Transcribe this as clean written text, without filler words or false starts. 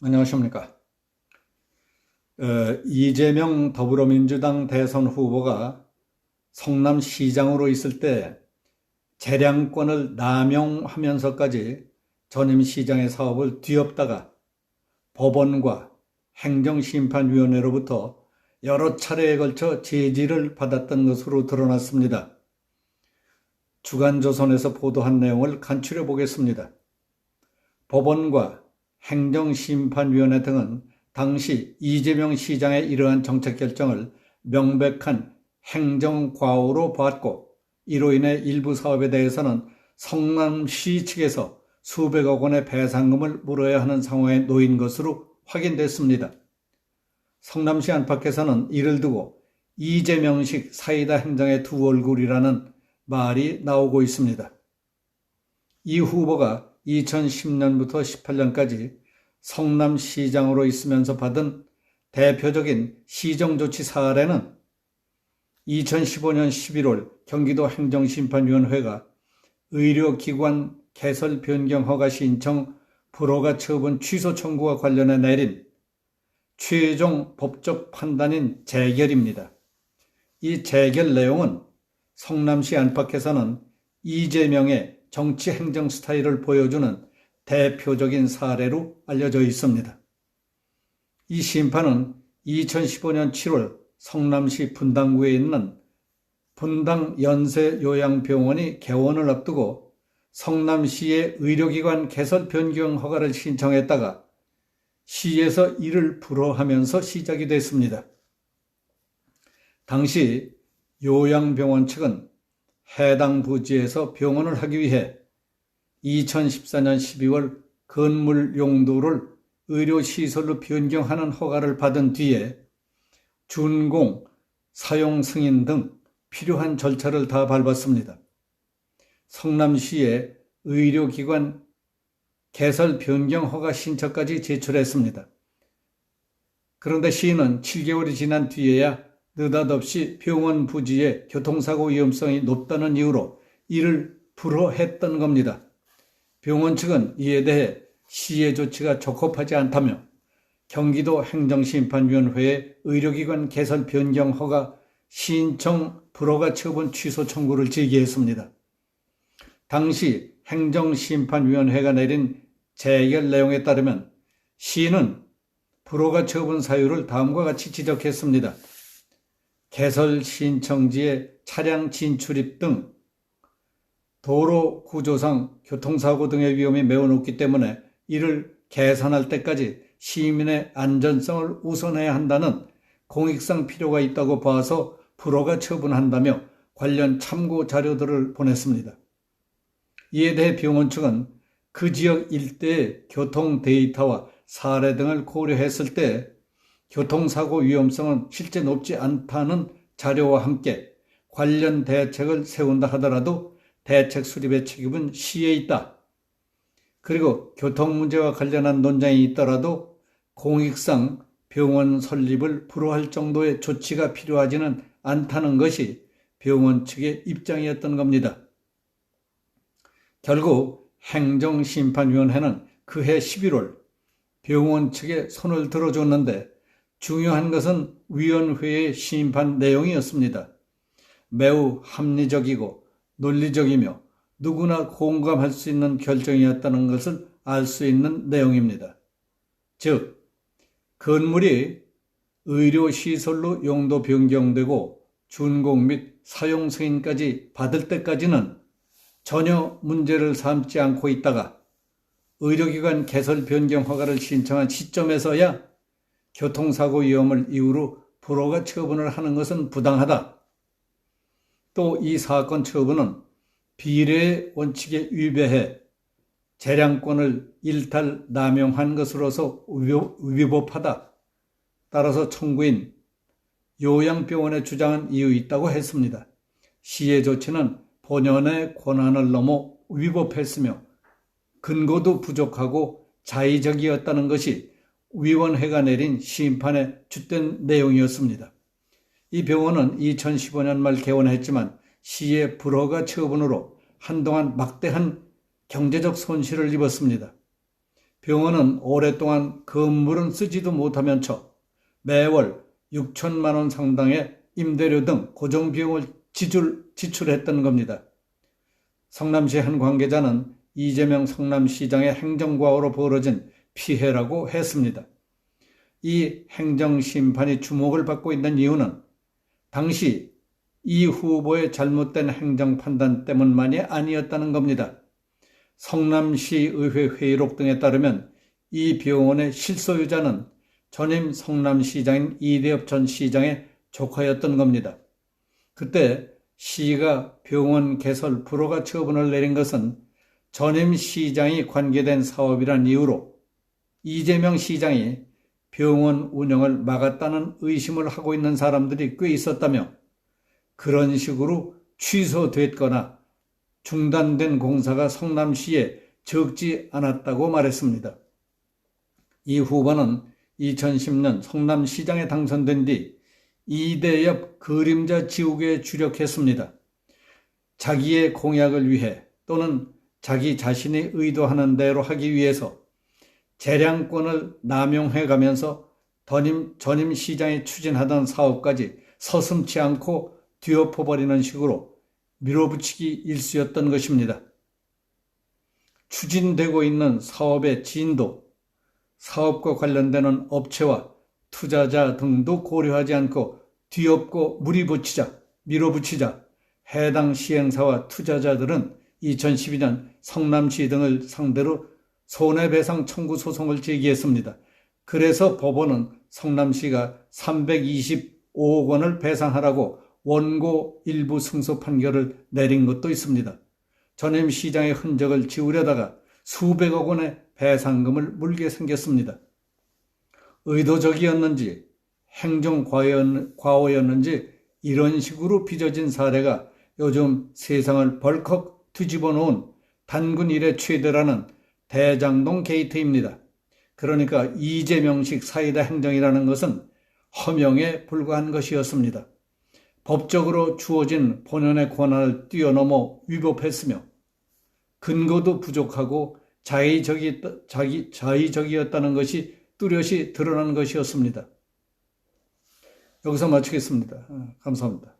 안녕하십니까. 이재명 더불어민주당 대선 후보가 성남시장으로 있을 때 재량권을 남용하면서까지 전임 시장의 사업을 뒤엎다가 법원과 행정심판위원회로부터 여러 차례에 걸쳐 제지를 받았던 것으로 드러났습니다. 주간조선에서 보도한 내용을 간추려 보겠습니다. 법원과 행정심판위원회 등은 당시 이재명 시장의 이러한 정책 결정을 명백한 행정과오로 봤고, 이로 인해 일부 사업에 대해서는 성남시 측에서 수백억 원의 배상금을 물어야 하는 상황에 놓인 것으로 확인됐습니다. 성남시 안팎에서는 이를 두고 이재명식 사이다 행정의 두 얼굴이라는 말이 나오고 있습니다. 이 후보가 2010년부터 18년까지 성남시장으로 있으면서 받은 대표적인 시정조치 사례는 2015년 11월 경기도 행정심판위원회가 의료기관 개설 변경 허가 신청 불허가 처분 취소 청구와 관련해 내린 최종 법적 판단인 재결입니다. 이 재결 내용은 성남시 안팎에서는 이재명의 정치 행정 스타일을 보여주는 대표적인 사례로 알려져 있습니다. 이 심판은 2015년 7월 성남시 분당구에 있는 분당연세요양병원이 개원을 앞두고 성남시의 의료기관 개설 변경 허가를 신청했다가 시에서 이를 불허하면서 시작이 됐습니다. 당시 요양병원 측은 해당 부지에서 병원을 하기 위해 2014년 12월 건물 용도를 의료시설로 변경하는 허가를 받은 뒤에 준공, 사용 승인 등 필요한 절차를 다 밟았습니다. 성남시에 의료기관 개설 변경 허가 신청까지 제출했습니다. 그런데 시는 7개월이 지난 뒤에야 느닷없이 병원 부지의 교통사고 위험성이 높다는 이유로 이를 불허했던 겁니다. 병원 측은 이에 대해 시의 조치가 적합하지 않다며 경기도 행정심판위원회에 의료기관 개설 변경 허가 신청 불허가 처분 취소 청구를 제기했습니다. 당시 행정심판위원회가 내린 재결 내용에 따르면 시는 불허가 처분 사유를 다음과 같이 지적했습니다. 개설 신청지에 차량 진출입 등 도로 구조상 교통사고 등의 위험이 매우 높기 때문에 이를 개선할 때까지 시민의 안전성을 우선해야 한다는 공익상 필요가 있다고 봐서 불허가 처분한다며 관련 참고 자료들을 보냈습니다. 이에 대해 병원 측은 그 지역 일대의 교통 데이터와 사례 등을 고려했을 때 교통사고 위험성은 실제 높지 않다는 자료와 함께 관련 대책을 세운다 하더라도 대책 수립의 책임은 시에 있다. 그리고 교통 문제와 관련한 논쟁이 있더라도 공익상 병원 설립을 불허할 정도의 조치가 필요하지는 않다는 것이 병원 측의 입장이었던 겁니다. 결국 행정심판위원회는 그해 11월 병원 측에 손을 들어줬는데 중요한 것은 위원회의 심판 내용이었습니다. 매우 합리적이고 논리적이며 누구나 공감할 수 있는 결정이었다는 것을 알 수 있는 내용입니다. 즉, 건물이 의료시설로 용도 변경되고 준공 및 사용 승인까지 받을 때까지는 전혀 문제를 삼지 않고 있다가 의료기관 개설 변경 허가를 신청한 시점에서야 교통사고 위험을 이유로 불허가 처분을 하는 것은 부당하다. 또 이 사건 처분은 비례의 원칙에 위배해 재량권을 일탈 남용한 것으로서 위법하다. 따라서 청구인 요양병원의 주장은 이유 있다고 했습니다. 시의 조치는 본연의 권한을 넘어 위법했으며 근거도 부족하고 자의적이었다는 것이 위원회가 내린 심판의 주된 내용이었습니다. 이 병원은 2015년 말 개원했지만 시의 불허가 처분으로 한동안 막대한 경제적 손실을 입었습니다. 병원은 오랫동안 건물은 쓰지도 못하면 쳐 매월 6천만 원 상당의 임대료 등 고정비용을 지출했던 겁니다. 성남시 한 관계자는 이재명 성남시장의 행정과오로 벌어진 피해라고 했습니다. 이 행정심판이 주목을 받고 있는 이유는 당시 이 후보의 잘못된 행정 판단 때문만이 아니었다는 겁니다. 성남시의회 회의록 등에 따르면 이 병원의 실소유자는 전임 성남시장인 이대엽 전 시장의 조카였던 겁니다. 그때 시가 병원 개설 불허가 처분을 내린 것은 전임 시장이 관계된 사업이란 이유로 이재명 시장이 병원 운영을 막았다는 의심을 하고 있는 사람들이 꽤 있었다며 그런 식으로 취소됐거나 중단된 공사가 성남시에 적지 않았다고 말했습니다. 이 후보는 2010년 성남시장에 당선된 뒤 이대엽 그림자 지우개에 주력했습니다. 자기의 공약을 위해 또는 자기 자신이 의도하는 대로 하기 위해서 재량권을 남용해가면서 전임 시장이 추진하던 사업까지 서슴지 않고 뒤엎어버리는 식으로 밀어붙이기 일쑤였던 것입니다. 추진되고 있는 사업의 진도, 사업과 관련되는 업체와 투자자 등도 고려하지 않고 뒤엎고 밀어붙이자 해당 시행사와 투자자들은 2012년 성남시 등을 상대로 손해배상 청구 소송을 제기했습니다. 그래서 법원은 성남시가 325억 원을 배상하라고 원고 일부 승소 판결을 내린 것도 있습니다. 전임 시장의 흔적을 지우려다가 수백억 원의 배상금을 물게 생겼습니다. 의도적이었는지 행정과오였는지 이런 식으로 빚어진 사례가 요즘 세상을 벌컥 뒤집어 놓은 단군 이래 최대라는 대장동 게이트입니다. 그러니까 이재명식 사이다 행정이라는 것은 허명에 불과한 것이었습니다. 법적으로 주어진 본연의 권한을 뛰어넘어 위법했으며 근거도 부족하고 자의적이었다는 것이 뚜렷이 드러난 것이었습니다. 여기서 마치겠습니다. 감사합니다.